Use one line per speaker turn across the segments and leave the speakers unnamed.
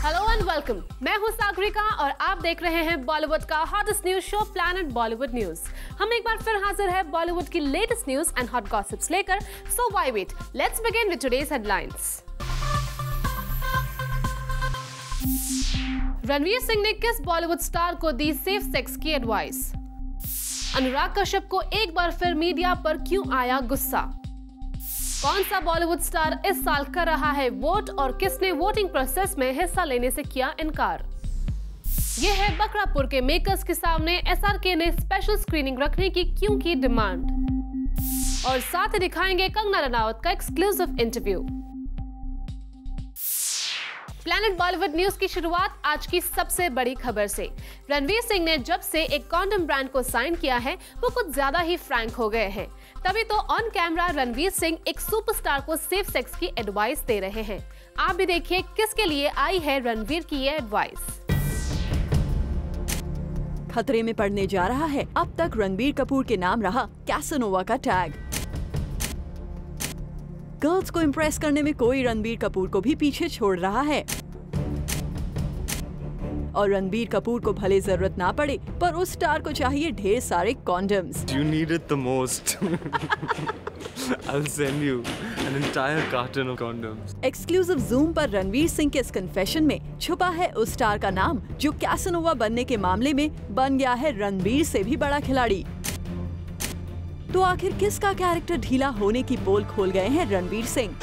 Hello and welcome. मैं हूं सागरिका और आप देख रहे हैं बॉलीवुड का hottest news show planet Bollywood news. हम एक बार फिर हाजिर है बॉलीवुड की latest news and hot gossips लेकर। So why wait, let's begin with today's headlines. Ranveer Singh ने किस बॉलीवुड स्टार को दी सेफ सेक्स की एडवाइस? अनुराग कश्यप को एक बार फिर मीडिया पर क्यों आया गुस्सा? कौन सा बॉलीवुड स्टार इस साल कर रहा है वोट और किसने वोटिंग प्रोसेस में हिस्सा लेने से किया इनकार? ये है बकरापुर के मेकर्स के सामने एसआरके ने स्पेशल स्क्रीनिंग रखने की क्यों की डिमांड। और साथ ही दिखाएंगे कंगना रनावत का exclusive interview. Planet Bollywood news की शुरुआत आज की सबसे बड़ी खबर से। रणवीर सिंह ने जब से एक कॉन्डम ब्रांड को साइन किया है वो कुछ ज्यादा ही फ्रैंक हो गए हैं। तभी तो ऑन कैमरा रणवीर सिंह एक सुपरस्टार को सेफ सेक्स की एडवाइस दे रहे हैं। आप भी देखिए किसके लिए आई है रणवीर की ये एडवाइस।
खतरे में पड़ने जा रहा है अब तक रणबीर कपूर के नाम रहा कैसानोवा का टैग। गर्ल्स को इम्प्रेस करने में कोई रणबीर कपूर को भी पीछे छोड़ रहा है और रणबीर कपूर को भले जरूरत ना पड़े पर उस स्टार को चाहिए ढेर सारे condoms.
You need it the most. I'll send you an entire carton of condoms.
Exclusive zoom पर रणवीर सिंह के इस कन्फेशन में छुपा है उस स्टार का नाम जो कैसानोवा बनने के मामले में बन गया है रणबीर से भी बड़ा खिलाड़ी। तो आखिर किसका कैरेक्टर ढीला होने की पोल खोल गए हैं रणवीर सिंह?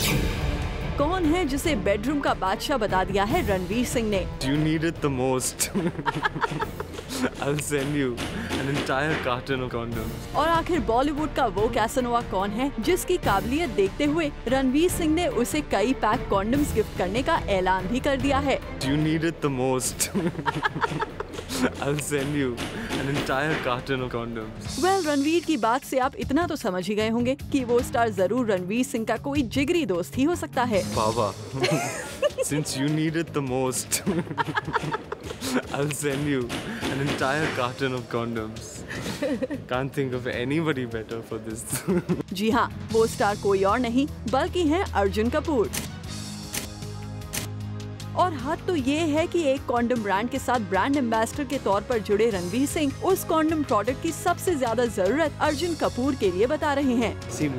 कौन है जिसे बेडरूम का बादशाह बता दिया है रणवीर सिंह ने?
You need it the most. I'll send you an entire carton of condoms.
और आखिर बॉलीवुड का वो कैसानोवा कौन है जिसकी काबिलियत देखते हुए रणवीर सिंह ने उसे कई पैक कॉन्डम्स गिफ्ट करने का ऐलान भी कर दिया है।
You need it the most. I'll send you an entire carton of condoms.
Well, Ranveer की बात से आप इतना तो समझ ही गए होंगे कि वो स्टार जरूर रणवीर सिंह का कोई जिगरी दोस्त ही हो सकता है।
Baba, since you need it the most, I'll send you an entire carton of condoms. Can't think of anybody better for this.
जी हाँ, वो स्टार कोई और नहीं बल्कि है अर्जुन कपूर। और हद तो ये है कि एक कॉन्डम ब्रांड के साथ ब्रांड एम्बेसडर के तौर पर जुड़े रणवीर सिंह उस कॉन्डम प्रोडक्ट की सबसे ज्यादा जरूरत अर्जुन कपूर के लिए बता रहे हैं।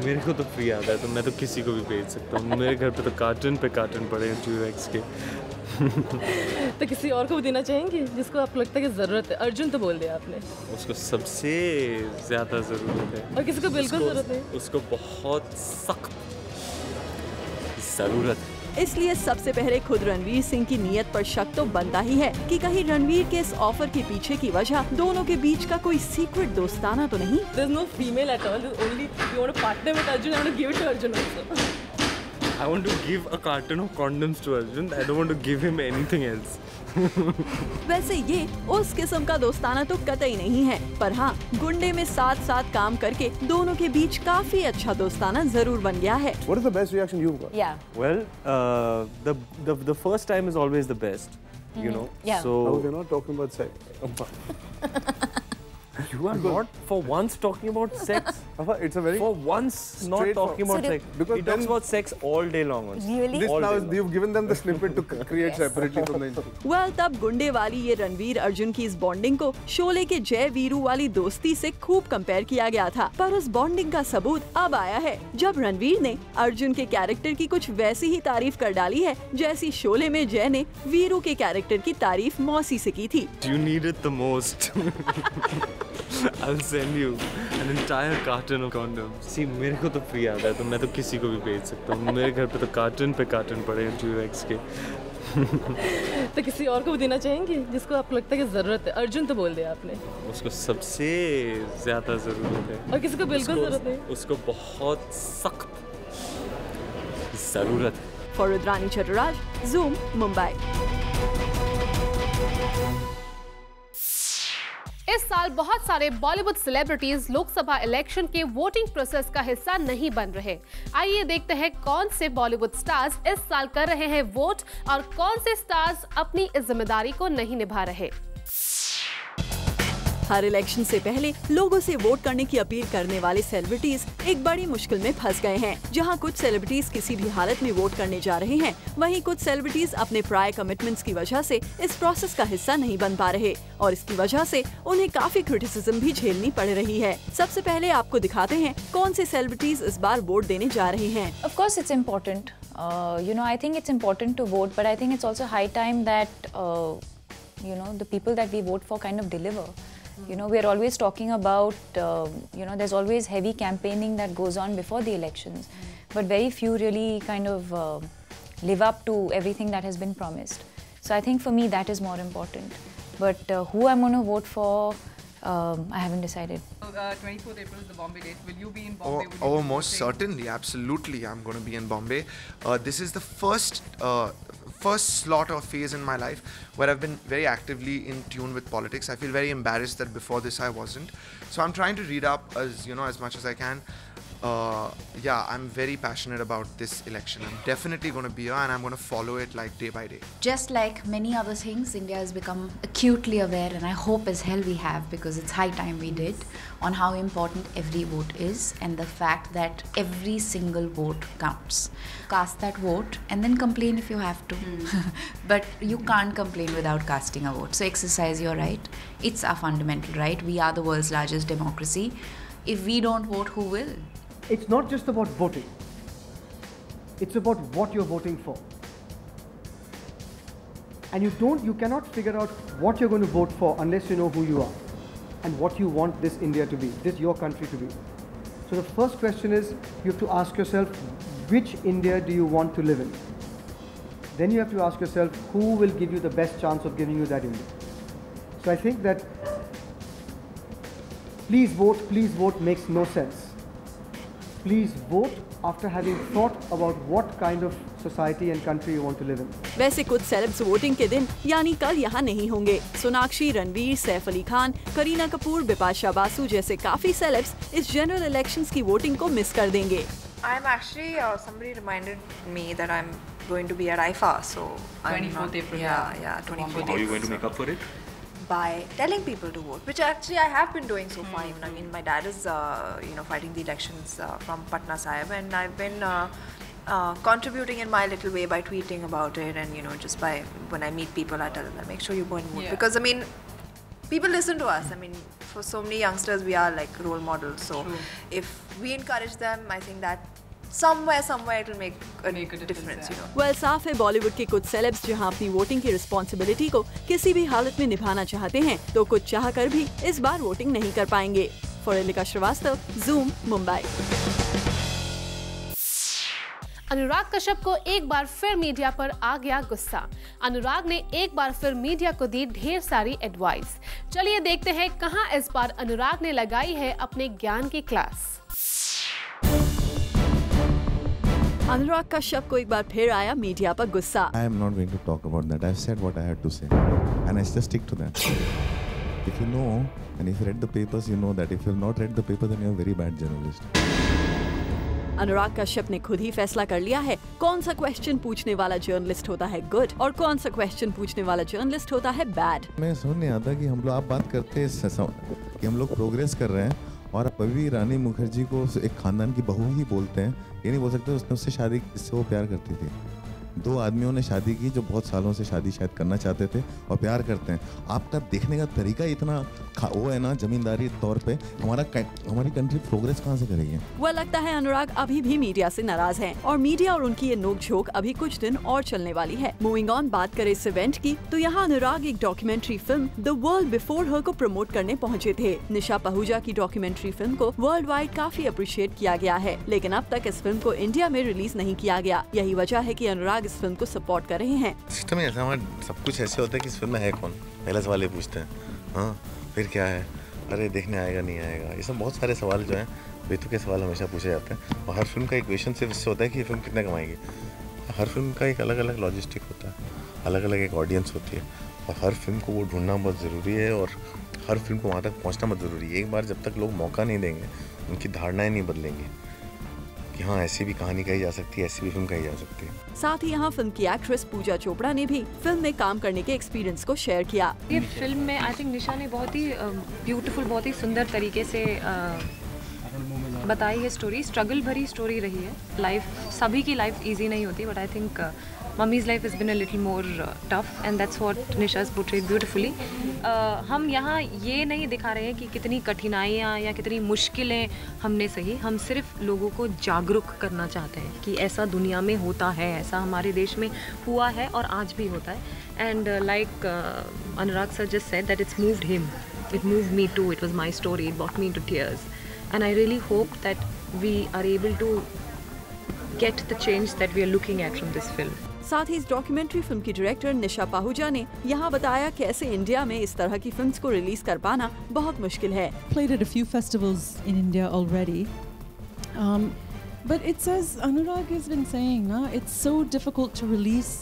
मेरे को तो फ्री आता है तो मैं तो किसी को भी भेज सकता हूँ। मेरे घर पे तो कार्टन पे कार्टन पड़े हैं ट्यूरैक्स के।
तो किसी और को भी देना चाहेंगे जिसको आपको लगता है कि जरूरत है? अर्जुन तो बोल दिया आपने।
उसको सबसे ज्यादा जरूरत है।
और किसी को बिल्कुल जरूरत है?
उसको बहुत सख्त जरूरत है।
इसलिए सबसे पहले खुद रणवीर सिंह की नीयत पर शक तो बनता ही है कि कहीं रणवीर के इस ऑफर के पीछे की वजह दोनों के बीच का कोई सीक्रेट दोस्ताना तो नहीं?
There's no female at all. There's only you want to partner with Arjun. I want to give it to Arjun also.
I want to give a carton of condoms to Arjun. I don't want to give him anything else.
वैसे ये उस किस्म का दोस्ताना तो कतई नहीं है, पर हाँ गुंडे में साथ साथ काम करके दोनों के बीच काफी अच्छा दोस्ताना जरूर बन गया है।
What is the best reaction you've got?
Yeah.
Well, the first time is always the best, you know.
Yeah.
So
Oh, they're not talking about sex.
you are not for once talking about sex.
It's a very
For once, not talking about
So
sex.
because
He talks
then-
about sex all day long.
Really?
this
All
now
day
is,
long.
you've given them the snippet to create separately from the interview.
Well तब गुंडे वाली ये रणवीर अर्जुन की इस bonding को शोले के जय वीरू वाली दोस्ती से खूब कंपेयर किया गया था, पर उस बॉन्डिंग का सबूत अब आया है जब रणवीर ने अर्जुन के कैरेक्टर की कुछ वैसी ही तारीफ कर डाली है जैसी शोले में जय ने वीरू के कैरेक्टर की तारीफ मौसी से की थी।
You need it the most. I'll send you an entire carton of condoms. See, मेरे को तो फ्री आता है तो मैं तो किसी को भी भेज सकता हूँ। मेरे घर पे तो कार्टन पे कार्टन पड़े हैं ट्यूरैक्स के।
तो किसी और को भी देना चाहेंगे जिसको आपको लगता है कि जरूरत है? अर्जुन तो बोल दिया आपने।
उसको सबसे ज्यादा जरूरत है।
और किसी को बिल्कुल जरूरत है?
उसको बहुत सख्त जरूरत है।
For Rudrani Chatraj, Zoom, Mumbai.
इस साल बहुत सारे बॉलीवुड सेलिब्रिटीज लोकसभा इलेक्शन के वोटिंग प्रोसेस का हिस्सा नहीं बन रहे। आइए देखते हैं कौन से बॉलीवुड स्टार्स इस साल कर रहे हैं वोट और कौन से स्टार्स अपनी इस जिम्मेदारी को नहीं निभा रहे।
हर इलेक्शन से पहले लोगों से वोट करने की अपील करने वाले सेलिब्रिटीज एक बड़ी मुश्किल में फंस गए हैं। जहां कुछ सेलिब्रिटीज किसी भी हालत में वोट करने जा रहे हैं, वहीं कुछ सेलिब्रिटीज अपने प्रायर कमिटमेंट्स की वजह से इस प्रोसेस का हिस्सा नहीं बन पा रहे और इसकी वजह से उन्हें काफी क्रिटिसिज्म भी झेलनी पड़ रही है। सबसे पहले आपको दिखाते हैं कौन से सेलिब्रिटीज इस बार वोट देने जा रहे हैं।
Of course, it's important. I think it's important to vote, but I think it's also high time that the people that we vote for kind of deliver. We are always talking about, there's always heavy campaigning that goes on before the elections, but very few really kind of live up to everything that has been promised. So I think for me that is more important. But who I'm going to vote for, I haven't decided.
24th April is the Bombay date. Will you be in Bombay?
Most certainly, absolutely. I'm going to be in Bombay. This is the first slot or phase in my life where I've been very actively in tune with politics. I feel very embarrassed that before this I wasn't. So I'm trying to read up as much as I can. I'm very passionate about this election. I'm definitely going to be here and I'm going to follow it like day by day.
Just like many other things, India has become acutely aware, and I hope as hell we have, because it's high time we did, on how important every vote is and the fact that every single vote counts. Cast that vote and then complain if you have to. But you can't complain without casting a vote. So exercise your right. It's our fundamental right. We are the world's largest democracy. If we don't vote, who will?
It's not just about voting. It's about what you're voting for. And you cannot figure out what you're going to vote for unless you know who you are and what you want this India to be, your country to be. So the first question is, you have to ask yourself, which India do you want to live in? Then you have to ask yourself, who will give you the best chance of giving you that India? So I think that please vote makes no sense. Please vote after having thought about what kind of society and country you want to live in.
वैसे कुछ celebs voting के दिन यानी कल यहाँ नहीं होंगे। सोनाक्षी, रणवीर, सैफ अली खान, करीना कपूर, बिपाशा बासु जैसे काफी सेलेब्स इस जनरल इलेक्शंस की वोटिंग को मिस कर देंगे।
I'm actually somebody reminded me that I'm going to be at IFA, so
24th April.
Yeah, 24th April.
How are you going to make up for it?
By telling people to vote, which actually I have been doing so far. I mean, my dad is fighting the elections from Patna Sahib, and I've been contributing in my little way by tweeting about it, and just by when I meet people I tell them, make sure you go and vote, because I mean people listen to us. I mean, for so many youngsters we are like role models, so if we encourage them, I think that somewhere it will make a difference,
Well, साफ है बॉलीवुड के कुछ celebs जहां अपनी voting की responsibility को किसी भी हालत में निभाना चाहते हैं, तो कुछ चाहकर भी इस बार वोटिंग नहीं कर पाएंगे। For Alika Srivastava, Zoom, Mumbai.
अनुराग कश्यप को एक बार फिर मीडिया पर आ गया गुस्सा। अनुराग ने एक बार फिर मीडिया को दी ढेर सारी एडवाइस। चलिए देखते हैं कहां इस बार अनुराग ने लगाई है अपने ज्ञान की क्लास।
अनुराग कश्यप को एक बार फिर आया मीडिया पर गुस्सा।
I am not going to talk about that. I've said what I had to say, and I just stick to that. If you know, and if you read the papers, you know that. If you have not read the papers, then you're a very bad journalist.
Anurag Kashyap ने खुद ही फैसला कर लिया है कौन सा question पूछने वाला जर्नलिस्ट होता है गुड और कौन सा क्वेश्चन पूछने वाला जर्नलिस्ट होता है बैड।
मैं समझ नहीं आता कि हम लोग आप बात करते हैं कि हम लोग प्रोग्रेस कर रहे हैं और अभी रानी मुखर्जी को एक खानदान की बहू ही बोलते हैं। ये नहीं बोल सकते उसने उससे शादी इससे वो प्यार करती थी। दो आदमियों ने शादी की जो बहुत सालों से शादी शायद करना चाहते थे और प्यार करते हैं। आपका देखने का तरीका इतना वो है ना जमींदारी तौर पे, हमारी कंट्री प्रोग्रेस कहाँ से करेगी।
वह लगता है अनुराग अभी भी मीडिया से नाराज हैं और मीडिया और उनकी ये नोकझोंक अभी कुछ दिन और चलने वाली है। मूविंग ऑन, बात करें इस इवेंट की तो यहाँ अनुराग एक documentary film the world before her को प्रमोट करने पहुँचे थे। निशा पहूजा की डॉक्यूमेंट्री फिल्म को वर्ल्ड वाइड काफी अप्रिशिएट किया गया है, लेकिन अब तक इस फिल्म को इंडिया में रिलीज नहीं किया गया। यही वजह है कि अनुराग इस फिल्म को सपोर्ट कर रहे हैं।
सिस्टम ऐसा सब कुछ ऐसे होता है कि इस फिल्म में है कौन, पहले सवाल पूछते हैं, हाँ फिर क्या है, अरे देखने आएगा नहीं आएगा, ये सब बहुत सारे सवाल जो हैं बेतुके सवाल हमेशा पूछे जाते हैं। और हर फिल्म का इक्वेशन सिर्फ इससे होता है कि ये फिल्म कितना कमाएगी। हर फिल्म का एक अलग अलग लॉजिस्टिक होता है, अलग अलग एक ऑडियंस होती है और हर फिल्म को वो ढूंढना बहुत ज़रूरी है और हर फिल्म को वहाँ तक पहुँचना बहुत ज़रूरी है। एक बार जब तक लोग मौका नहीं देंगे, उनकी धारणाएँ नहीं बदलेंगी, कि हाँ ऐसी भी कहानी कही जा सकती है, ऐसी भी फिल्म कही जा सकती है।
साथ ही यहाँ फिल्म की एक्ट्रेस पूजा चोपड़ा ने भी फिल्म में काम करने के एक्सपीरियंस को शेयर किया।
ये फिल्म में आई थिंक निशा ने बहुत ही ब्यूटीफुल, बहुत ही सुंदर तरीके से बताई है स्टोरी। स्ट्रगल भरी स्टोरी रही है। लाइफ, सभी की लाइफ इजी नहीं होती, but I think mummy's life has been a little more tough and that's what Nisha has portrayed beautifully. हम यहाँ ये नहीं दिखा रहे हैं कि कितनी कठिनाइयाँ या कितनी मुश्किलें हमने सही, हम सिर्फ लोगों को जागरूक करना चाहते हैं कि ऐसा दुनिया में होता है, ऐसा हमारे देश में हुआ है और आज भी होता है। And like Anurag sir just said that it's moved him, it moved me too, it was my story, it bought me to tears and I really hope that we are able to get the change that we are looking at from this film.
साथ ही इस documentary film की director निशा पाहुजा ने यहाँ बताया कैसे India में इस तरह की फिल्म्स को रिलीज कर पाना बहुत मुश्किल है।
Played at a few festivals in India already, but it's as Anurag has been saying, it's so difficult to release.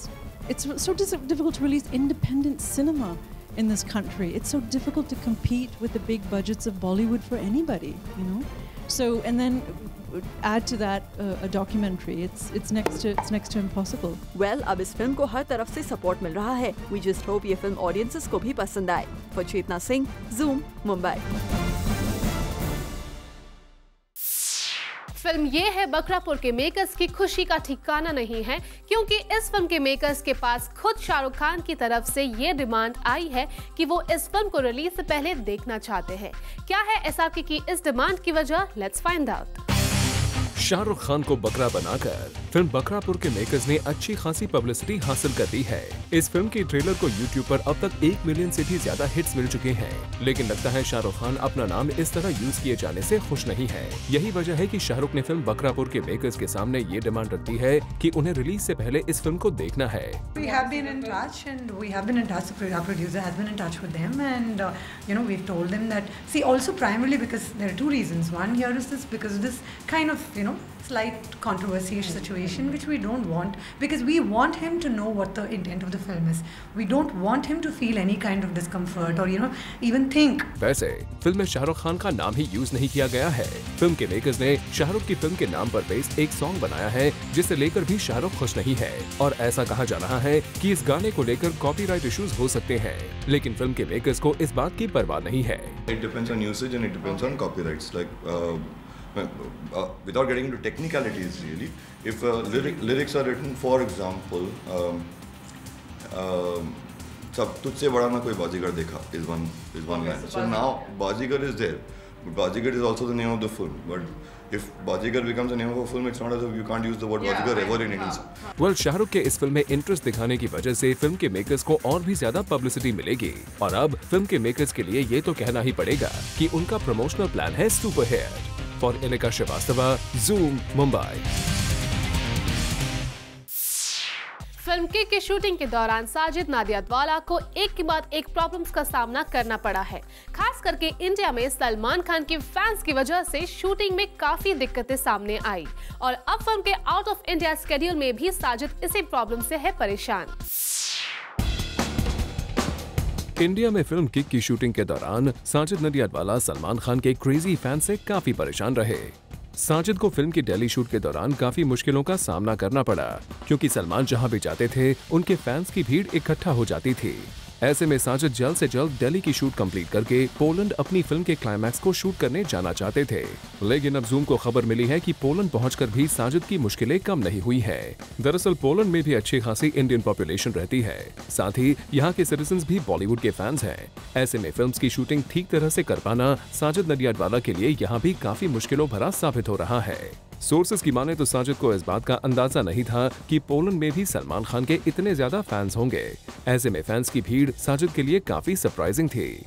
It's so difficult to release independent cinema in this country. It's so difficult to compete with the big budgets of Bollywood for anybody, you know. So, and then add to that a documentary. It's next to impossible.
Well, अब इस film को हर तरफ से support मिल रहा है. We just hope ये film audiences को भी पसंद आए. For Chetna Singh, Zoom, Mumbai.
Film ये है बकरापुर के मेकर्स की खुशी का ठिकाना नहीं है, क्योंकि इस फिल्म के मेकर्स के पास खुद शाहरुख खान की तरफ से ये डिमांड आई है कि वो इस फिल्म को रिलीज से पहले देखना चाहते हैं। क्या है एसआरके की इस डिमांड की वजह? Let's find out.
Shahrukh Khan को बकरा बनाकर फिल्म बकरापुर के मेकर्स ने अच्छी खासी पब्लिसिटी हासिल कर दी है। इस फिल्म के ट्रेलर को यूट्यूब पर अब तक 1 मिलियन से भी ज्यादा हिट्स मिल चुके हैं, लेकिन लगता है शाहरुख खान अपना नाम इस तरह यूज किए जाने से खुश नहीं है। यही वजह है कि शाहरुख ने फिल्म बकरापुर के मेकर्स के सामने ये डिमांड रखी है कि उन्हें रिलीज से पहले इस फिल्म को देखना है।
We have been in touch and we have been in touch. Our producer has been in touch with them, and you know, we've told them that. See, also primarily because there are two reasons. One here is this because of this kind of, you know, slight controversy situation which we don't want, because we want him to know what the intent of the film is. We don't want him to feel any kind of discomfort or, you know, even think.
वैसे film में शाहरुख खान का नाम ही use नहीं किया गया है। Film के makers ने शाहरुख की फिल्म के नाम पर बेस्ड एक सॉन्ग बनाया है, जिसे लेकर भी शाहरुख खुश नहीं है और ऐसा कहा जा रहा है कि इस गाने को लेकर कॉपीराइट इश्यूज हो सकते हैं, लेकिन फिल्म के मेकर्स को इस बात की परवाह नहीं है।
It depends on usage and it depends on copyrights. Like without getting into technicalities, really, if lyrics are written, for example, सब तुझसे बड़ा ना कोई बाजीगर देखा is one line. So now Bajigar is there, but Bajigar is also the name of the film. But if Bajigar becomes the name of a film, it's not as if you can't use the word Bajigar ever in English.
Well, Shahrukh के इस film में interest दिखाने की वजह से film के makers को और भी ज्यादा पब्लिसिटी मिलेगी, और अब फिल्म के मेकर्स के लिए ये तो कहना ही पड़ेगा कि उनका प्रमोशनल प्लान है super hit. For Inika Srivastava, Zoom, Mumbai.
Film की शूटिंग के दौरान साजिद नादियाडवाला को एक के बाद एक प्रॉब्लम्स का सामना करना पड़ा है। खास करके इंडिया में सलमान खान के फैंस की वजह से शूटिंग में काफी दिक्कतें सामने आई, और अब फिल्म के आउट ऑफ इंडिया स्केड्यूल में भी साजिद इसी प्रॉब्लम से है परेशान।
इंडिया में फिल्म किक की शूटिंग के दौरान साजिद नादियाडवाला सलमान खान के क्रेजी फैन से काफी परेशान रहे। साजिद को फिल्म की दिल्ली शूट के दौरान काफी मुश्किलों का सामना करना पड़ा, क्योंकि सलमान जहां भी जाते थे उनके फैंस की भीड़ इकट्ठा हो जाती थी। ऐसे में साजिद जल्द से जल्द दिल्ली की शूट कंप्लीट करके पोलैंड अपनी फिल्म के क्लाइमैक्स को शूट करने जाना चाहते थे, लेकिन अब जूम को खबर मिली है कि पोलैंड पहुंचकर भी साजिद की मुश्किलें कम नहीं हुई है। दरअसल पोलैंड में भी अच्छी खासी इंडियन पॉपुलेशन रहती है, साथ ही यहाँ के सिटीजन्स भी बॉलीवुड के फैंस हैं। ऐसे में फिल्म की शूटिंग ठीक तरह से कर पाना साजिद नादियाडवाला के लिए यहाँ भी काफी मुश्किलों भरा साबित हो रहा है। सोर्सेज की माने तो साजिद को इस बात का अंदाजा नहीं था कि पोलैंड में भी सलमान खान के इतने ज्यादा फैंस होंगे। ऐसे में फैंस की भीड़ साजिद के लिए काफी सरप्राइजिंग थी।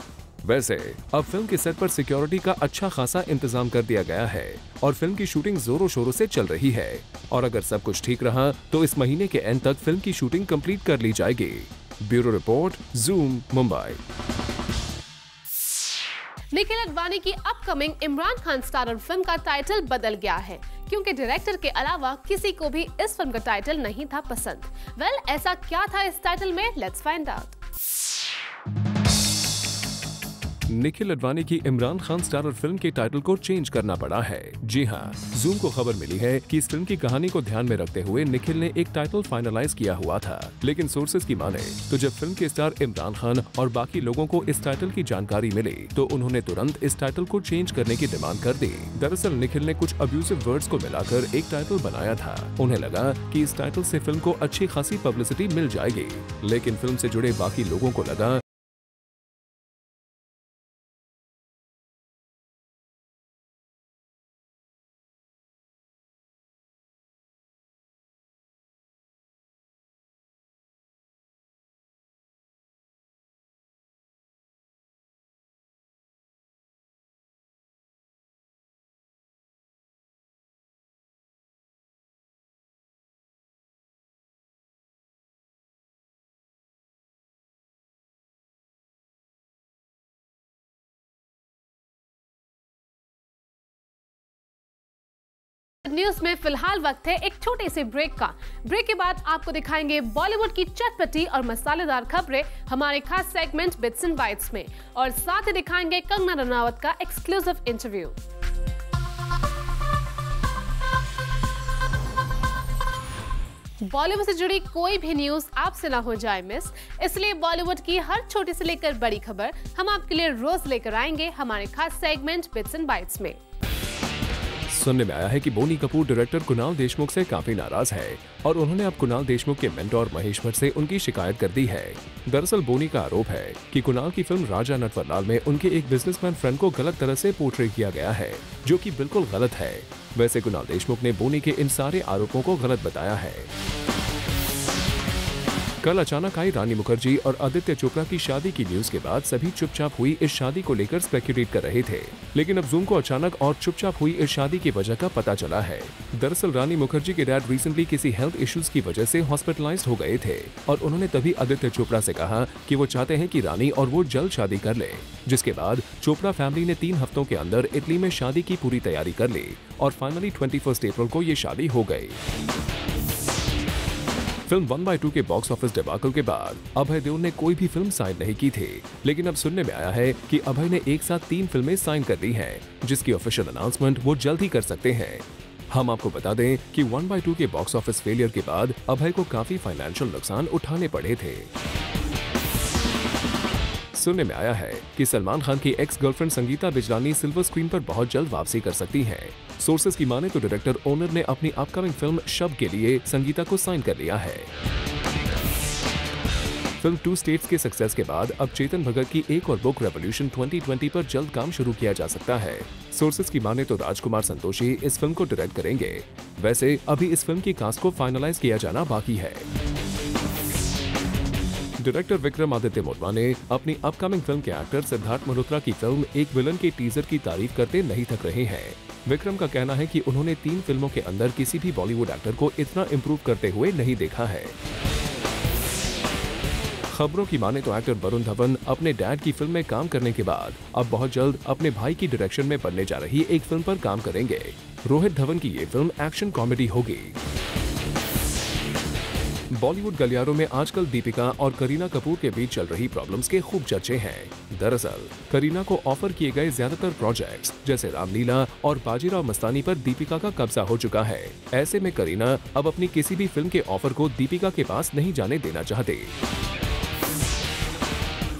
वैसे अब फिल्म के सेट पर सिक्योरिटी का अच्छा खासा इंतजाम कर दिया गया है और फिल्म की शूटिंग जोरों शोरों से चल रही है, और अगर सब कुछ ठीक रहा तो इस महीने के एंड तक फिल्म की शूटिंग कंप्लीट कर ली जाएगी। Bureau report, Zoom, Mumbai.
Nikhil Advani की upcoming Imran Khan starrer film का टाइटल बदल गया है, क्योंकि डायरेक्टर के अलावा किसी को भी इस फिल्म का टाइटल नहीं था पसंद। वेल, ऐसा क्या था इस टाइटल में? Let's find out.
Nikhil Advani की इमरान खान स्टारर फिल्म के टाइटल को चेंज करना पड़ा है। जी हाँ, जूम को खबर मिली है कि इस फिल्म की कहानी को ध्यान में रखते हुए निखिल ने एक टाइटल फाइनलाइज किया हुआ था, लेकिन सोर्सेज की माने तो जब फिल्म के स्टार इमरान खान और बाकी लोगों को इस टाइटल की जानकारी मिली तो उन्होंने तुरंत इस टाइटल को चेंज करने की डिमांड कर दी। दरअसल निखिल ने कुछ अब्यूसिव वर्ड्स को मिलाकर एक टाइटल बनाया था। उन्हें लगा कि इस टाइटल से फिल्म को अच्छी खासी पब्लिसिटी मिल जाएगी, लेकिन फिल्म से जुड़े बाकी लोगों को लगा
न्यूज में फिलहाल वक्त है एक छोटे से ब्रेक का। ब्रेक के बाद आपको दिखाएंगे बॉलीवुड की चटपटी और मसालेदार खबरें हमारे खास सेगमेंट बिट्स एंड बाइट्स में, और साथ ही दिखाएंगे कंगना रनावत का एक्सक्लूसिव इंटरव्यू। बॉलीवुड से जुड़ी कोई भी न्यूज आपसे ना हो जाए मिस, इसलिए बॉलीवुड की हर छोटी से लेकर बड़ी खबर हम आपके लिए रोज लेकर आएंगे हमारे खास सेगमेंट बिट्स एंड बाइट्स में।
सुनने में आया है कि बोनी कपूर डायरेक्टर कुणाल देशमुख से काफी नाराज है और उन्होंने अब कुणाल देशमुख के मेंटोर महेश भट्ट से उनकी शिकायत कर दी है। दरअसल बोनी का आरोप है कि कुणाल की फिल्म राजा नटवरलाल में उनके एक बिजनेसमैन फ्रेंड को गलत तरह से पोर्ट्रे किया गया है, जो कि बिल्कुल गलत है। वैसे कुणाल देशमुख ने बोनी के इन सारे आरोपों को गलत बताया है। कल अचानक आई रानी मुखर्जी और आदित्य चोपड़ा की शादी की न्यूज के बाद सभी चुपचाप हुई इस शादी को लेकर स्पेक्युलेट कर रहे थे, लेकिन अब जूम को अचानक और चुपचाप हुई इस शादी की वजह का पता चला है। दरअसल रानी मुखर्जी के डैड रिसेंटली किसी हेल्थ इश्यूज की वजह से हॉस्पिटलाइज्ड हो गए थे और उन्होंने तभी आदित्य चोपड़ा से कहा कि वो चाहते हैं कि रानी और वो जल्द शादी कर ले, जिसके बाद चोपड़ा फैमिली ने 3 हफ्तों के अंदर इटली में शादी की पूरी तैयारी कर ली और फाइनली 21 अप्रैल को ये शादी हो गई। फिल्म 1/2 के बॉक्स ऑफिस डिबाकल के बाद अभय देओल ने कोई भी फिल्म साइन नहीं की थी, लेकिन अब सुनने में आया है कि अभय ने एक साथ 3 फिल्में साइन कर ली हैं, जिसकी ऑफिशियल अनाउंसमेंट वो जल्द ही कर सकते हैं। हम आपको बता दें कि 1/2 के बॉक्स ऑफिस फेलियर के बाद अभय को काफी फाइनेंशियल नुकसान उठाने पड़े थे। सुनने में आया है कि सलमान खान की ex girlfriend Sangeeta Bijlani silver screen पर बहुत जल्द वापसी कर सकती हैं। सोर्सेज की माने तो डायरेक्टर ओनर ने अपनी अपकमिंग फिल्म शब के लिए संगीता को साइन कर लिया है। फिल्म 2 स्टेट्स के सक्सेस के बाद अब चेतन भगत की एक और बुक रेवोल्यूशन 2020 पर जल्द काम शुरू किया जा सकता है। सोर्सेज की माने तो राजकुमार संतोषी इस फिल्म को डायरेक्ट करेंगे। वैसे अभी इस फिल्म की कास्ट को फाइनलाइज किया जाना बाकी है। डायरेक्टर विक्रमादित्य मोटवा ने अपनी अपकमिंग फिल्म के एक्टर सिद्धार्थ मल्होत्रा की फिल्म एक विलन के टीजर की तारीफ करते नहीं थक रहे हैं। विक्रम का कहना है कि उन्होंने 3 फिल्मों के अंदर किसी भी बॉलीवुड एक्टर को इतना इम्प्रूव करते हुए नहीं देखा है। खबरों की माने तो एक्टर वरुण धवन अपने डैड की फिल्म में काम करने के बाद अब बहुत जल्द अपने भाई की डायरेक्शन में बनने जा रही एक फिल्म पर काम करेंगे। रोहित धवन की ये फिल्म एक्शन कॉमेडी होगी। बॉलीवुड गलियारों में आजकल दीपिका और करीना कपूर के बीच चल रही प्रॉब्लम्स के खूब चर्चे हैं। दरअसल करीना को ऑफर किए गए ज्यादातर प्रोजेक्ट्स जैसे रामलीला और बाजीराव मस्तानी पर दीपिका का कब्जा हो चुका है। ऐसे में करीना अब अपनी किसी भी फिल्म के ऑफर को दीपिका के पास नहीं जाने देना चाहते।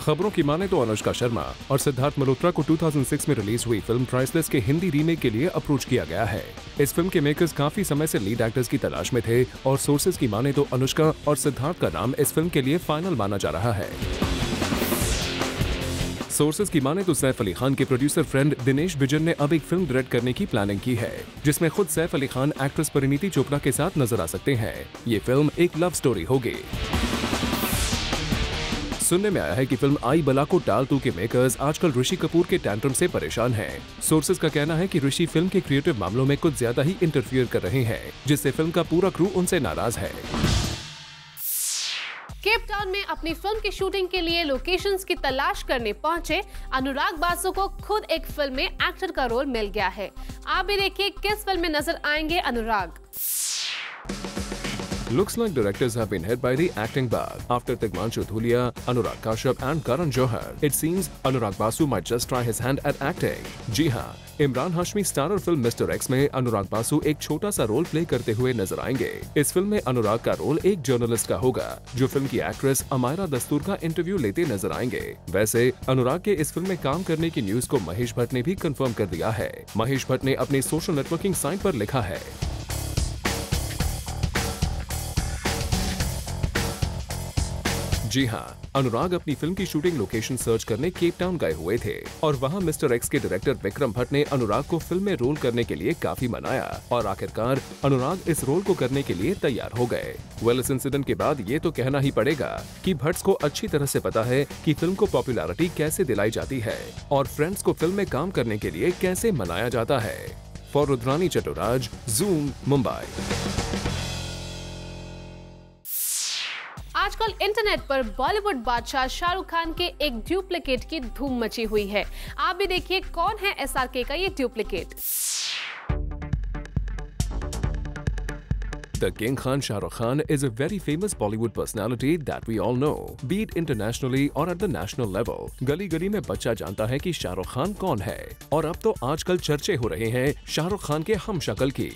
खबरों की माने तो अनुष्का शर्मा और सिद्धार्थ मल्होत्रा को 2006 में रिलीज हुई फिल्म प्राइसलेस के हिंदी रीमेक के लिए अप्रोच किया गया है। इस फिल्म के मेकर्स काफी समय से लीड एक्टर्स की तलाश में थे और सोर्सेज की माने तो अनुष्का और सिद्धार्थ का नाम इस फिल्म के लिए फाइनल माना जा रहा है। सोर्सेज की माने तो सैफ अली खान के प्रोड्यूसर फ्रेंड दिनेश बिजन ने अब एक फिल्म डायरेक्ट करने की प्लानिंग की है, जिसमें खुद सैफ अली खान एक्ट्रेस परिणीति चोपड़ा के साथ नजर आ सकते हैं। ये फिल्म एक लव स्टोरी होगी। सुनने में आया है कि फिल्म आई बला को टाल 2 के मेकर्स आजकल ऋषि कपूर के टैंट्रम से परेशान हैं। सोर्सेज का कहना है कि ऋषि फिल्म के क्रिएटिव मामलों में कुछ ज्यादा ही इंटरफियर कर रहे हैं, जिससे फिल्म का पूरा क्रू उनसे नाराज है।
केप टाउन में अपनी फिल्म की शूटिंग के लिए लोकेशंस की तलाश करने पहुंचे अनुराग बासु को खुद एक फिल्म में एक्टर का रोल मिल गया है। आप भी देखिए किस फिल्म में नजर आएंगे अनुराग।
Looks like directors have been hit by the acting bug. After Tigmanshu Dhulia, Anurag Kashyap and Karan Johar, it seems Anurag Basu might just try his hand at acting. जी हाँ, Imran Hashmi starrer film mister x में अनुराग बासु एक छोटा सा role play करते हुए नजर आएंगे। इस फिल्म में अनुराग का रोल एक जर्नलिस्ट का होगा, जो फिल्म की एक्ट्रेस अमायरा दस्तूर का इंटरव्यू लेते नजर आएंगे। वैसे अनुराग के इस फिल्म में काम करने की न्यूज को महेश भट्ट ने भी कंफर्म कर दिया है। महेश भट्ट ने अपनी सोशल नेटवर्किंग साइट पर लिखा है, जी हाँ, अनुराग अपनी फिल्म की शूटिंग लोकेशन सर्च करने केप टाउन गए हुए थे और वहाँ मिस्टर एक्स के डायरेक्टर विक्रम भट्ट ने अनुराग को फिल्म में रोल करने के लिए काफी मनाया और आखिरकार अनुराग इस रोल को करने के लिए तैयार हो गए। वेल, इस इंसिडेंट के बाद ये तो कहना ही पड़ेगा कि भट्ट को अच्छी तरह से पता है कि फिल्म को पॉपुलैरिटी कैसे दिलाई जाती है और फ्रेंड्स को फिल्म में काम करने के लिए कैसे मनाया जाता है। For Rudrani Chattoraj, zoom, Mumbai.
आजकल इंटरनेट पर बॉलीवुड बादशाह शाहरुख खान के एक डुप्लीकेट की धूम मची हुई है। आप भी देखिए कौन है एसआरके का ये duplicate.
The King Khan Shahrukh Khan is a very famous Bollywood personality that we all know, be it internationally or at the national level. गली गली में बच्चा जानता है कि शाहरुख खान कौन है और अब तो आजकल चर्चे हो रहे हैं शाहरुख खान के हमशक्ल की।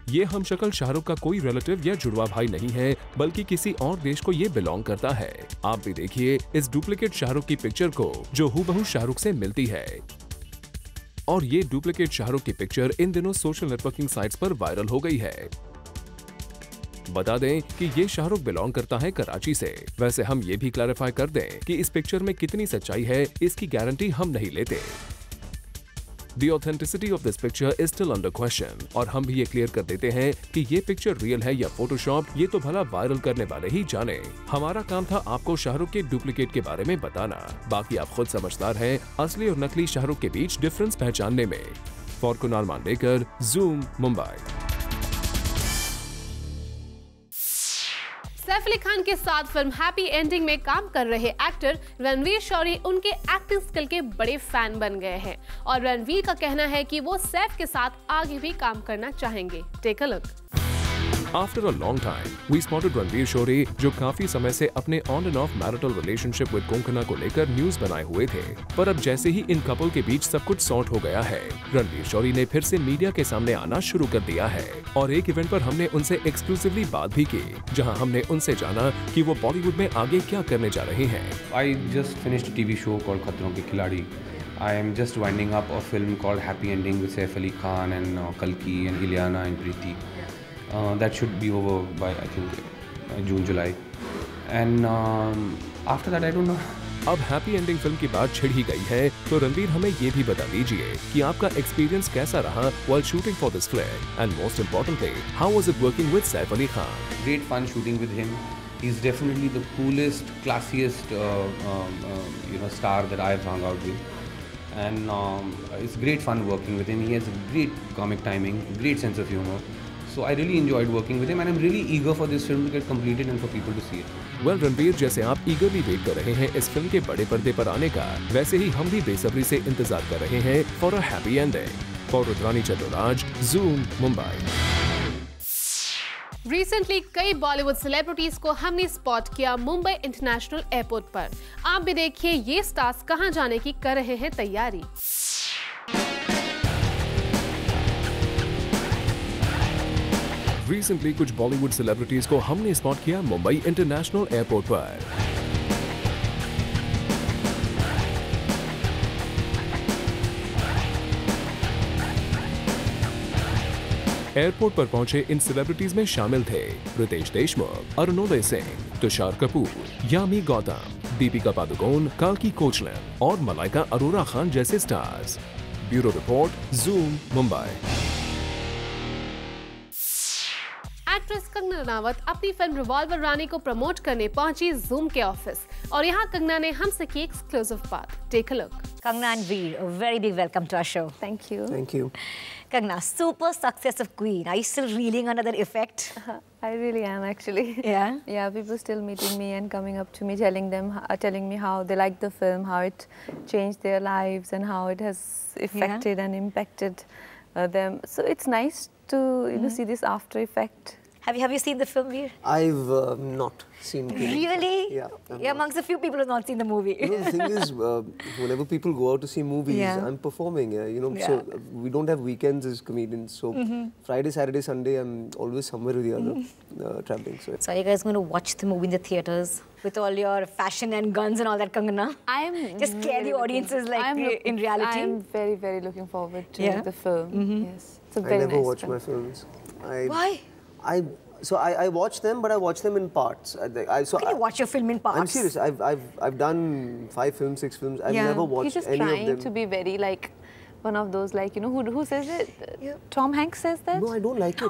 ये हमशक्ल शाहरुख का कोई रिलेटिव या जुड़वा भाई नहीं है, बल्कि किसी और देश को ये बिलोंग करता है। आप भी देखिए इस डुप्लीकेट शाहरुख की पिक्चर को, जो हूबहू शाहरुख से मिलती है। और ये डुप्लीकेट शाहरुख की पिक्चर इन दिनों सोशल नेटवर्किंग साइट्स पर वायरल हो गई है। बता दें कि ये शाहरुख बिलोंग करता है कराची से। वैसे हम ये भी क्लैरिफाई कर दें कि इस पिक्चर में कितनी सच्चाई है, इसकी गारंटी हम नहीं लेते। The authenticity of this picture is still under question, और हम भी ये क्लियर कर देते हैं कि ये पिक्चर रियल है या फोटोशॉप, ये तो भला वायरल करने वाले ही जाने। हमारा काम था आपको शाहरुख के डुप्लीकेट के बारे में बताना, बाकी आप खुद समझदार हैं असली और नकली शाहरुख के बीच डिफरेंस पहचानने में। For Kunal Mandekar, Zoom, Mumbai.
सैफ अली खान के साथ फिल्म हैप्पी एंडिंग में काम कर रहे एक्टर रणवीर शौरी उनके एक्टिंग स्किल के बड़े फैन बन गए हैं और रणवीर का कहना है कि वो सैफ के साथ आगे भी काम करना चाहेंगे। Take a look.
After a long time, we spotted Ranveer Shorey, जो काफी समय से अपने on and off marital relationship with Konkona को लेकर न्यूज बनाए हुए थे, पर अब जैसे ही इन कपल के बीच सब कुछ सॉर्ट हो गया है, रणवीर शौरी ने फिर से मीडिया के सामने आना शुरू कर दिया है और एक इवेंट पर हमने उनसे एक्सक्लूसिवली बात भी की, जहां हमने उनसे जाना कि वो बॉलीवुड में आगे क्या करने जा रहे हैं।
I just finished a TV show called खतरों के खिलाड़ी. I am just winding up a film called Happy Ending with Saif Ali Khan and Kalki and Ileana and Preeti. That should be over by I think June, July. And after that I don't know.
अब happy ending film की बात छिड़ ही गई है, तो रणवीर हमें ये भी बता दीजिए कि आपका एक्सपीरियंस कैसा रहा while shooting for this film, and most importantly, how was it working with Saif Ali Khan?
Great fun shooting with him. He's definitely the coolest, classiest, star that I've hung out with. And it's great fun working with him. He has a great comic timing, great sense of humor. So I really enjoyed working with him, and I'm really eager for this film to get completed and for people to see it.
Well, Ranveer, जैसे आप ईगरली wait कर रहे हैं इस film के बड़े पर्दे पर आने का, वैसे ही हम भी बेसब्री से इंतजार कर रहे हैं for a happy ending. For Rudrani Chattoraj, zoom, Mumbai.
Recently कई बॉलीवुड सेलिब्रिटीज को हमने स्पॉट किया मुंबई इंटरनेशनल एयरपोर्ट पर। आप भी देखिए ये स्टार्स कहां जाने की कर रहे हैं तैयारी।
रिसेंटली कुछ बॉलीवुड सेलिब्रिटीज को हमने स्पॉट किया मुंबई इंटरनेशनल एयरपोर्ट पर। एयरपोर्ट पर पहुंचे इन सेलिब्रिटीज में शामिल थे रितेश देशमुख, अरुणोदय सिंह, तुषार कपूर, यामी गौतम, दीपिका पादुकोण, काल्की कोचलिन और मलाइका अरोरा खान जैसे stars. Bureau report, zoom, Mumbai.
Actress Kangana Ranaut अपनी फिल्म रिवॉल्वर रानी को प्रमोट करने पहुंची ज़ूम के ऑफिस और यहाँ कंगना ने हमसे की एक्सक्लूसिव बात। Take a look.
Kangna and Veer, a very big welcome to our show.
Thank you.
Thank you.
Kangna, super success of Queen. Are you still reeling under that effect?
I really am actually.
Yeah?
Yeah, people still meeting me and coming up to me, telling me how they like the film, how it changed their lives and how it has affected and impacted them. So it's nice to see this after effect
Have you seen the film, Veer?
I've not seen it.
Really?
Yeah.
You're amongst the few people who've not seen the movie.
You know, the thing is, whenever people go out to see movies, I'm performing. You know, so we don't have weekends as comedians. So Friday, Saturday, Sunday, I'm always somewhere or the other traveling. So
are you guys going to watch the movie in the theaters with all your fashion and guns and all that, Kangana? Just scare the audiences like in reality.
I'm very, very looking forward to the film. Yes, it's a
I
very
never
nice
watch
film.
my films.
Why?
I watch them, but I watch them in parts.
How can you watch your film in parts?
I'm serious. I've done 5 films, 6 films. I've never watched
He's just
any of
trying
them.
to be very like one of those, like, you know, who says it? Tom Hanks says that?
No, I don't like it.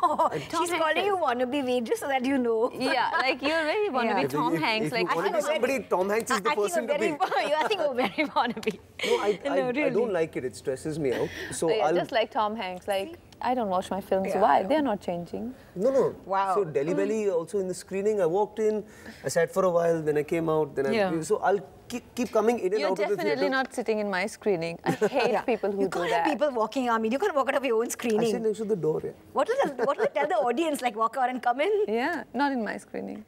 She's calling you wannabe, Veer, just so that you know.
Yeah, like you're very wannabe Tom Hanks.
If
like
you want to be somebody, Tom Hanks is the person to be.
I think you're very wannabe.
No, I don't like it. It stresses me out. So
just like Tom Hanks, like I don't watch my films. Why? They're not changing.
No.
Wow.
So Delhi Belly also in the screening, I walked in, I sat for a while, then I came out, then so I'll keep coming in and
You're
out of the theatre.
You're definitely not sitting in my screening. I hate people who
You
do
can't
that.
have people walking on me. You can't walk out of your own screening.
I sit next to the door,
What will they tell the audience? Like, walk out and come in?
Yeah, not in my screening.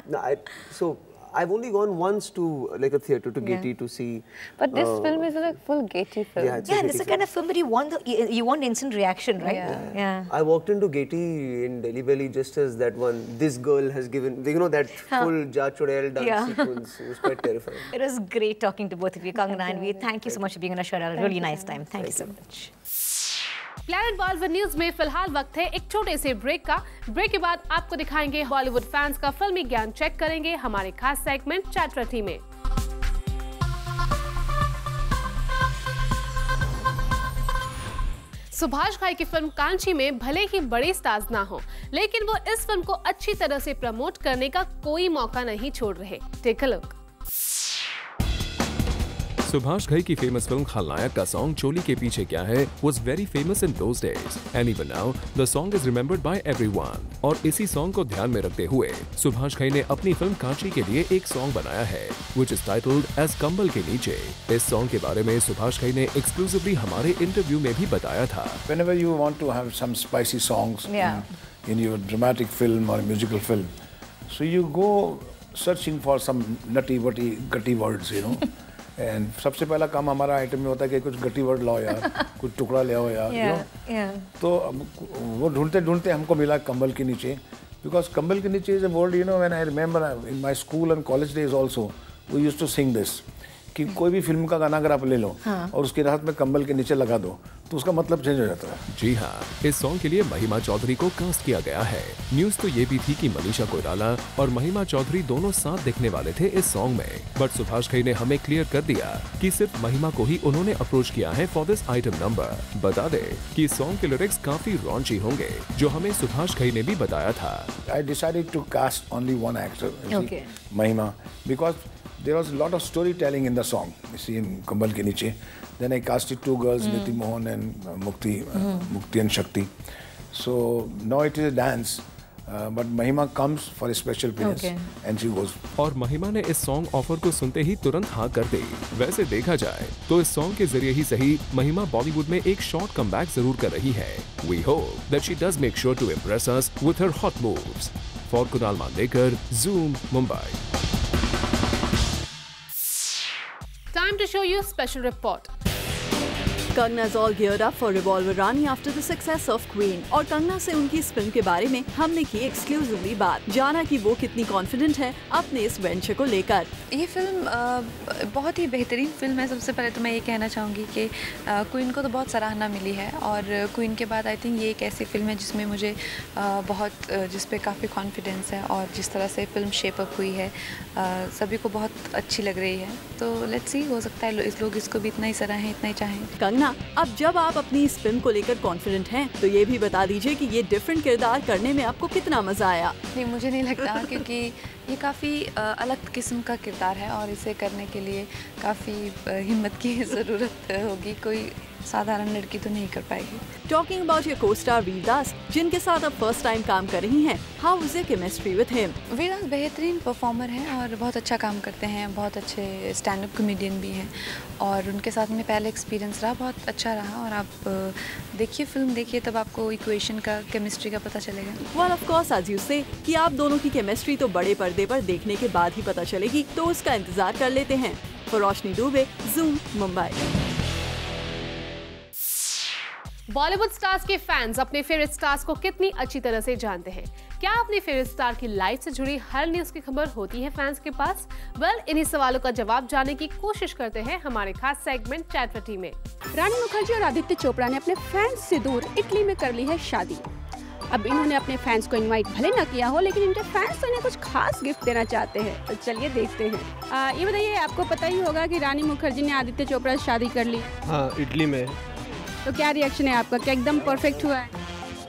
No, so I've only gone once to like a theatre to Gaiety to see.
But this film is like full Gaiety film.
Yeah,
This is the kind of film that you want instant reaction, right? Yeah.
I walked into Gaiety in Delhi Belly just as that one. This girl has given, you know, that full Ja Chodel dance sequence. It was quite terrifying.
It was great talking to both of you, Kangana and Veer. Thank you so much for being on our show. It was a really nice time. Thank you so much.
Planet Bollywood news में फिलहाल वक्त है एक छोटे से break का। Break के बाद आपको दिखाएंगे बॉलीवुड फैंस का फिल्मी ज्ञान चेक करेंगे हमारे खास सेगमेंट चैटरटी में। सुभाष घाई की फिल्म कांची में भले ही बड़े स्टार्स ना हो, लेकिन वो इस फिल्म को अच्छी तरह से प्रमोट करने का कोई मौका नहीं छोड़ रहे। Take a look.
Subhash Ghai की फेमस फिल्म खलनायक का सॉन्ग चोली के पीछे क्या है was very famous in those days and even now the song is remembered by everyone। और इसी सॉन्ग को ध्यान में रखते हुए सुभाष घई ने अपनी फिल्म कांची के लिए एक सॉन्ग बनाया है which is titled as कंबल के नीचे। इस सॉन्ग के बारे में सुभाष घई ने एक्सक्लूसिवली हमारे इंटरव्यू में भी बताया था।
Whenever you want to have some spicy songs in your dramatic film or musical film, so you go searching for some nutty, gutty words, you know। And सबसे पहला काम हमारा आइटम में होता है कि कुछ गट्टी वर्ड लाओ यार, कुछ टुकड़ा ले आओ यार, तो वो ढूंढते ढूंढते हमको मिला कंबल के नीचे, because कंबल के नीचे is a word, you know, when I remember in my school and college days also we used to sing this कि कोई भी फिल्म का गाना अगर आप ले लो और उसके राहत में कंबल के नीचे लगा दो तो उसका मतलब चेंज हो जाता है।
जी हाँ, इस सॉन्ग के लिए महिमा चौधरी को कास्ट किया गया है। न्यूज तो ये भी थी कि मनीषा कोइराला और महिमा चौधरी दोनों साथ दिखने वाले थे इस सॉन्ग में, बट सुभाष घई ने हमें क्लियर कर दिया कि सिर्फ महिमा को ही उन्होंने अप्रोच किया है फॉर दिस आइटम नंबर। बता दे कि सॉन्ग के लिरिक्स काफी रॉन्ची होंगे, जो हमें सुभाष घई ने भी बताया था।
I decided to cast only one actor, Mahima, because there was a lot of storytelling in the song. You see, in Kambal Ke Niche. Then I casted 2 girls, Niti Mohan and Mukti and Shakti. So now it is a dance, but Mahima comes for a special appearance and she goes.
और महिमा ने इस song offer को सुनते ही तुरंत हाँ कर दी। वैसे देखा जाए तो इस सॉन्ग के जरिए ही सही महिमा बॉलीवुड में एक शॉर्ट कमबैक जरूर कर रही है। We hope that she does make sure to impress us with her hot moves. For Kunal Mandekar, Zoom, Mumbai.
Time to show you special report.
Kangana is all geared up for Revolver Rani after the success of Queen। और कंगना से उनकी इस film के बारे में हमने की exclusively बात, जाना कि वो कितनी कॉन्फिडेंट है अपने इस वेंचर को लेकर।
ये फिल्म बहुत ही बेहतरीन फिल्म है। सबसे पहले तो मैं ये कहना चाहूँगी कि क्वीन को तो बहुत सराहना मिली है और क्वीन के बाद आई थिंक ये एक ऐसी फिल्म है जिसमें मुझे बहुत जिस पे काफ़ी कॉन्फिडेंस है और जिस तरह से फिल्म शेप अप हुई है सभी को बहुत अच्छी लग रही है। तो लेट्स सी, हो सकता है लोग इसको भी इतना ही सराहें, इतना ही चाहें।
कंगना, अब जब आप अपनी इस फिल्म को लेकर कॉन्फिडेंट हैं तो ये भी बता दीजिए कि ये डिफरेंट किरदार करने में आपको कितना मजा आया।
नहीं, मुझे नहीं लगता क्योंकि ये काफ़ी अलग किस्म का किरदार है और इसे करने के लिए काफ़ी हिम्मत की ज़रूरत होगी। कोई
साधारण लड़की तो नहीं कर पाएगी।
Talking about your co-star वीर दास, जिनके साथ अब फर्स्ट टाइम काम कर रही हैं, how is your chemistry with him?
वीर दास बेहतरीन परफॉर्मर हैं और बहुत अच्छा काम करते हैं, बहुत अच्छे स्टैंड अप कॉमेडियन भी हैं और उनके साथ में पहले एक्सपीरियंस रहा, बहुत अच्छा रहा और आप देखिए फिल्म देखिए तब आपको इक्वेशन का, केमिस्ट्री का पता चलेगा।
Well, of course, as you say, कि आप दोनों की केमिस्ट्री तो बड़े पर्दे पर देखने के बाद ही पता चलेगी, तो उसका इंतजार कर लेते हैं। For Roshni Dubey, Zoom, Mumbai.
Bollywood stars के फैंस अपने फेवरेट स्टार्स को कितनी अच्छी तरह से जानते हैं। क्या अपने फेवरेट स्टार की लाइफ से जुड़ी हर न्यूज की खबर होती है फैंस के पास? इन्हीं सवालों का जवाब जानने की कोशिश करते हैं हमारे खास सेगमेंट चैटवटी में।
रानी मुखर्जी और आदित्य चोपड़ा ने अपने फैंस से दूर इटली में कर ली है शादी। अब इन्होंने अपने फैंस को इनवाइट भले न किया हो, लेकिन इनके फैंस तो इन्हें कुछ खास गिफ्ट देना चाहते हैं। तो चलिए देखते हैं। ये बताइए, आपको पता ही होगा कि रानी मुखर्जी ने आदित्य चोपड़ा से शादी कर ली।
हाँ, इटली में।
तो क्या रिएक्शन है आपका? क्या एकदम परफेक्ट हुआ है?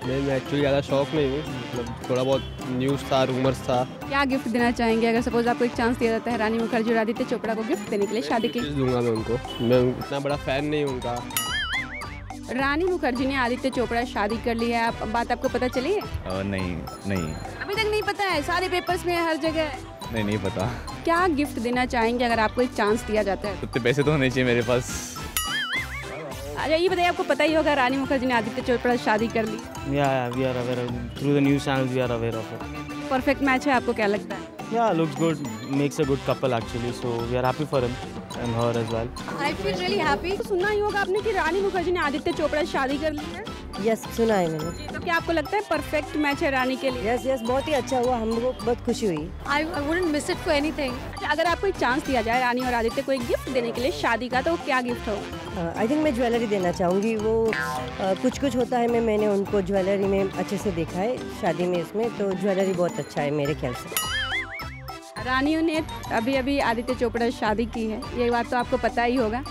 मैं एक्चुअली ज़्यादा शौक नहीं हूँ, मतलब थोड़ा बहुत न्यूज़ था, रूमर्स था।
क्या गिफ्ट देना चाहेंगे अगर सपोज आपको एक चांस दिया जाता है रानी मुखर्जी और आदित्य चोपड़ा को गिफ्ट देने के लिए शादी की?
दूंगा मैं उनको। मैं इतना बड़ा फैन नहीं हूँ उनका।
रानी मुखर्जी ने आदित्य चोपड़ा से शादी कर ली है, आप बात आपको पता चली है?
नहीं
अभी तक नहीं पता है? सारे पेपर्स में हर जगह
नहीं पता।
क्या गिफ्ट देना चाहेंगे अगर आपको एक चांस दिया जाता है?
उतने पैसे तो होने चाहिए मेरे पास।
अच्छा, ये बताइए, आपको पता ही होगा रानी मुखर्जी ने आदित्य चोपड़ा से शादी कर ली।
Yeah, we are aware of through the news channels. We are aware of it.
Perfect match है, आपको क्या लगता है?
Yeah, looks good. Makes a good couple actually. So we are happy for him and her as well.
I feel really happy. सुना ही होगा आपने कि रानी मुखर्जी ने आदित्य चोपड़ा से शादी कर ली है।
यस, सुना है मैंने।
तो क्या आपको लगता है परफेक्ट मैच है रानी के लिए?
यस, बहुत ही अच्छा हुआ, हम लोगों को बहुत खुशी हुई।
I wouldn't miss it for anything. अच्छा, अगर आपको एक चांस दिया जाए रानी और आदित्य को एक गिफ्ट देने के लिए शादी का, तो क्या गिफ्ट होगा?
आई थिंक मैं ज्वेलरी देना चाहूँगी। वो कुछ होता है, मैंने उनको ज्वेलरी में अच्छे से देखा है शादी में, इसमें तो ज्वेलरी बहुत अच्छा है मेरे ख्याल से।
रानी ने अभी आदित्य चोपड़ा से शादी की है, ये बात तो आपको पता ही होगा।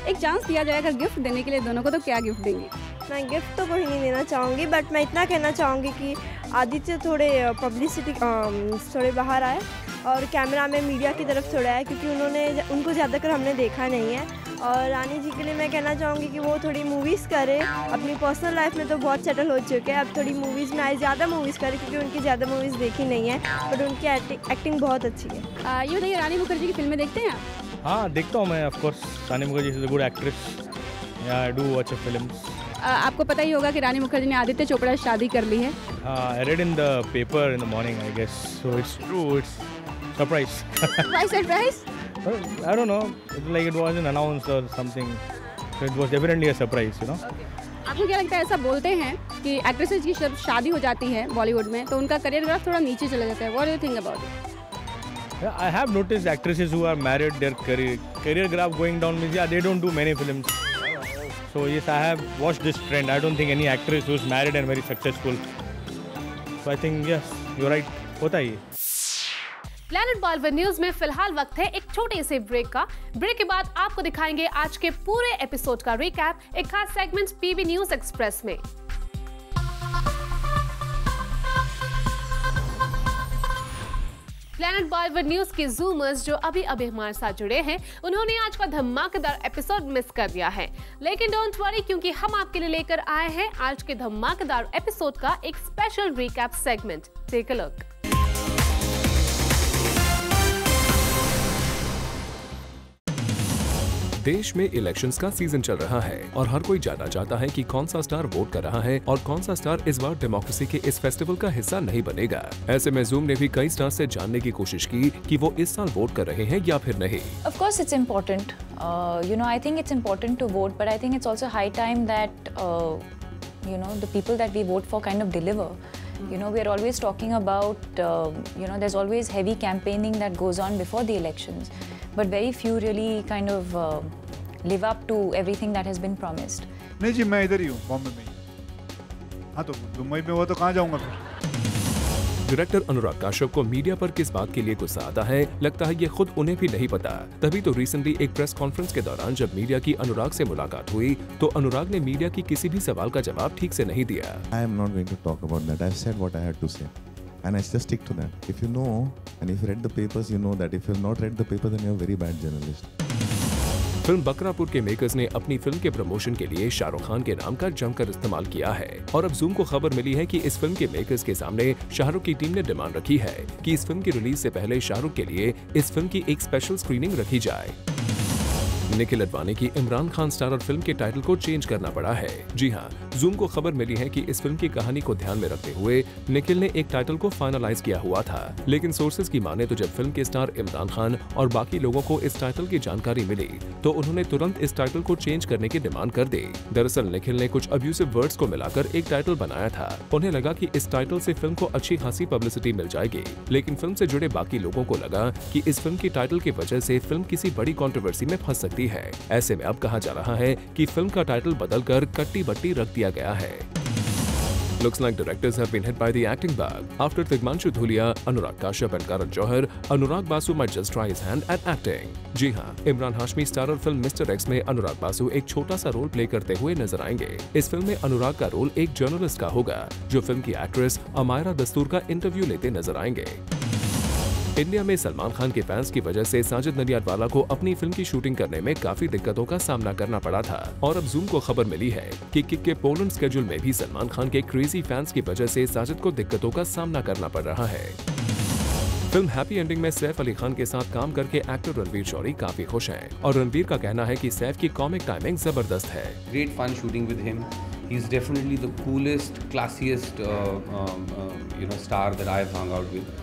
एक चांस दिया जाए अगर गिफ्ट देने के लिए दोनों को, तो क्या गिफ्ट देंगे?
मैं गिफ्ट तो कोई नहीं देना चाहूँगी, बट मैं इतना कहना चाहूँगी कि आदित्य थोड़े पब्लिसिटी थोड़े बाहर आए और कैमरा में मीडिया की तरफ थोड़ा आए, क्योंकि उनको ज़्यादातर हमने देखा नहीं है। और रानी जी के लिए मैं कहना चाहूँगी कि वो थोड़ी मूवीज़ करे, अपनी पर्सनल लाइफ में तो बहुत सेटल हो चुके हैं, अब थोड़ी मूवीज़ में आए, ज़्यादा मूवीज़ करे, क्योंकि उनकी ज़्यादा मूवीज़ देखी नहीं है, बट उनकी एक्टिंग बहुत अच्छी है।
ये बताइए, रानी मुखर्जी की फिल्में देखते हैं आप?
हाँ, देखता हूँ मैं, of course. Rani Mukherjee is a good actress. I do watch a films.
आपको पता ही होगा कि रानी मुखर्जी ने आदित्य चोपड़ा से शादी कर ली है।
I read in the paper in the morning, I guess. So it's true. It's surprise.
Why surprise?
I don't know. It's like it wasn't announced or something. So it was definitely a surprise, you know.
आपको क्या लगता है? ऐसा बोलते हैं कि actresses की जब शादी हो जाती है बॉलीवुड में तो उनका करियर ग्राफ थोड़ा नीचे चला जाता है। What do you think about it?
Yeah, I have noticed actresses who are married, their career graph going down means they don't do many films. So yes, I have watched this trend. I don't think any actress who's married and very successful. So I think yes, you're right. होता ही है।
Planet Bollywood news में फिलहाल वक्त है एक छोटे से break का। ब्रेक के बाद आपको दिखाएंगे आज के पूरे एपिसोड का रिकैप एक खास सेगमेंट पीबी न्यूज एक्सप्रेस में। प्लैनेट बॉलीवुड न्यूज के जूमर्स जो अभी हमारे साथ जुड़े हैं, उन्होंने आज का धमाकेदार एपिसोड मिस कर दिया है, लेकिन डोंट वरी, क्योंकि हम आपके लिए लेकर आए हैं आज के धमाकेदार एपिसोड का एक special recap segment. Take a look.
देश में इलेक्शंस का सीजन चल रहा है और हर कोई जानना चाहता है कि कौन सा स्टार वोट कर रहा है और कौन सा स्टार इस बार डेमोक्रेसी के इस फेस्टिवल का हिस्सा नहीं बनेगा। ऐसे में जूम ने भी कई स्टार से जानने की कोशिश की कि वो इस साल वोट कर रहे हैं या फिर नहीं।
Of course it's important. I think it's important to vote, but I think it's also high time that the people that we vote for kind of deliver. We are always talking about, there's always heavy campaigning that goes on before the elections, but very few really kind of live up to everything that has been promised.
नहीं जी, मैं इधर ही हूँ, बॉम्बे में ही। हाँ, तो मुंबई में हुआ तो कहाँ जाऊँगा फिर?
डायरेक्टर अनुराग काश्यप को मीडिया पर किस बात के लिए गुस्सा आता है, लगता है ये खुद उन्हें भी नहीं पता। तभी तो रिसेंटली एक प्रेस कॉन्फ्रेंस के दौरान जब मीडिया की अनुराग से मुलाकात हुई तो अनुराग ने मीडिया की किसी भी सवाल का जवाब ठीक से नहीं दिया।
I am not going to talk about that. I've said what I had to say, and I just stick to that. If you know and if you read the papers, you know that. If you have not read the paper, then you're a very bad journalist.
Film Bakrapur के makers ने अपनी film के promotion के लिए शाहरुख खान के नाम का जमकर इस्तेमाल किया है और अब जूम को खबर मिली है कि इस फिल्म के मेकर्स के सामने शाहरुख की टीम ने डिमांड रखी है कि इस फिल्म की रिलीज से पहले शाहरुख के लिए इस फिल्म की एक स्पेशल स्क्रीनिंग रखी जाए। निखिल अडवाणी की इमरान खान स्टारर फिल्म के टाइटल को चेंज करना पड़ा है। जी हां, जूम को खबर मिली है कि इस फिल्म की कहानी को ध्यान में रखते हुए निखिल ने एक टाइटल को फाइनलाइज किया हुआ था, लेकिन सोर्सेज की माने तो जब फिल्म के स्टार इमरान खान और बाकी लोगों को इस टाइटल की जानकारी मिली तो उन्होंने तुरंत इस टाइटल को चेंज करने की डिमांड कर दी। दरअसल निखिल ने कुछ अब्यूसिव वर्ड्स को मिलाकर एक टाइटल बनाया था। उन्हें लगा कि इस टाइटल से फिल्म को अच्छी खासी पब्लिसिटी मिल जाएगी, लेकिन फिल्म से जुड़े बाकी लोगों को लगा कि इस फिल्म की टाइटल की वजह से फिल्म किसी बड़ी कंट्रोवर्सी में फंस सकती है। ऐसे में अब कहा जा रहा है कि फिल्म का टाइटल बदलकर कट्टी बट्टी रख दिया गया है। Looks like directors have been hit by the acting bug. After Tigmanshu Dhulia, Anurag Kashyap and Karan Johar, Anurag Basu might just try his hand at acting. जी हाँ, Imran Hashmi starrer film mister x में अनुराग बासु एक छोटा सा role play करते हुए नजर आएंगे। इस फिल्म में अनुराग का रोल एक जर्नलिस्ट का होगा जो फिल्म की एक्ट्रेस अमायरा दस्तूर का इंटरव्यू लेते नजर आएंगे। इंडिया में सलमान खान के फैंस की वजह से साजिद नडियाडवाला को अपनी फिल्म की शूटिंग करने में काफी दिक्कतों का सामना करना पड़ा था और अब जूम को खबर मिली है कि किक के पोलैंड स्केड्यूल में भी सलमान खान के क्रेजी फैंस की वजह से साजिद को दिक्कतों का सामना करना पड़ रहा है। फिल्म हैप्पी एंडिंग में सैफ अली खान के साथ काम करके एक्टर रणवीर शौरी काफी खुश हैं और रणवीर का कहना है कि सैफ की कॉमिक टाइमिंग जबरदस्त है।
Great fun shooting with him. He's definitely the coolest, classiest, star that I've hung out with.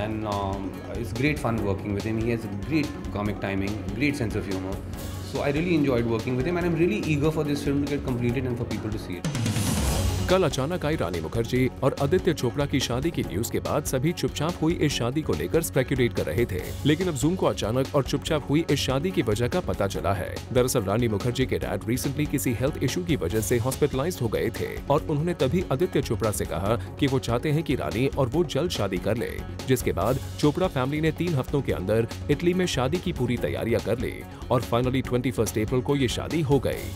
And it's great fun working with him. He has a great comic timing, great sense of humor. So I really enjoyed working with him and I'm really eager for this film to get completed and for people to see it.
कल अचानक आई रानी मुखर्जी और आदित्य चोपड़ा की शादी की news के बाद सभी चुपचाप हुई इस शादी को लेकर स्पेकुलेट कर रहे थे, लेकिन अब जूम को अचानक और चुपचाप हुई इस शादी की वजह का पता चला है। दरअसल रानी मुखर्जी के डैड रिसेंटली किसी हेल्थ इशू की वजह से हॉस्पिटलाइज्ड हो गए थे और उन्होंने तभी आदित्य चोपड़ा से कहा कि वो चाहते हैं कि रानी और वो जल्द शादी कर ले, जिसके बाद चोपड़ा फैमिली ने 3 हफ्तों के अंदर इटली में शादी की पूरी तैयारियां कर ली और फाइनली 21 अप्रैल को ये शादी हो गई।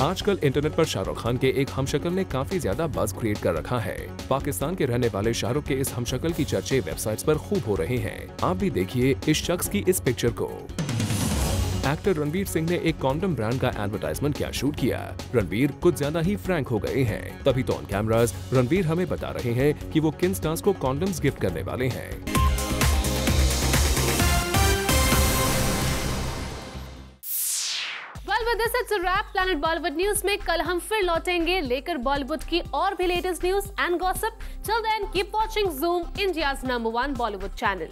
आजकल इंटरनेट पर शाहरुख खान के एक हमशक्ल ने काफी ज्यादा बज़ क्रिएट कर रखा है। पाकिस्तान के रहने वाले शाहरुख के इस हमशक्ल की चर्चे वेबसाइट्स पर खूब हो रहे हैं। आप भी देखिए इस शख्स की इस पिक्चर को। एक्टर रणवीर सिंह ने एक कॉन्डम ब्रांड का एडवर्टाइजमेंट क्या शूट किया। रणवीर कुछ ज्यादा ही फ्रैंक हो गए हैं, तभी तो ऑन कैमरास रणवीर हमें बता रहे हैं कि वो किन स्टार्स को कॉन्डम्स गिफ्ट करने वाले हैं।
With this, it's a wrap. Planet Bollywood News में कल हम फिर लौटेंगे लेकर बॉलीवुड की और भी latest news and gossip. Till then, keep watching Zoom, India's #1 Bollywood channel.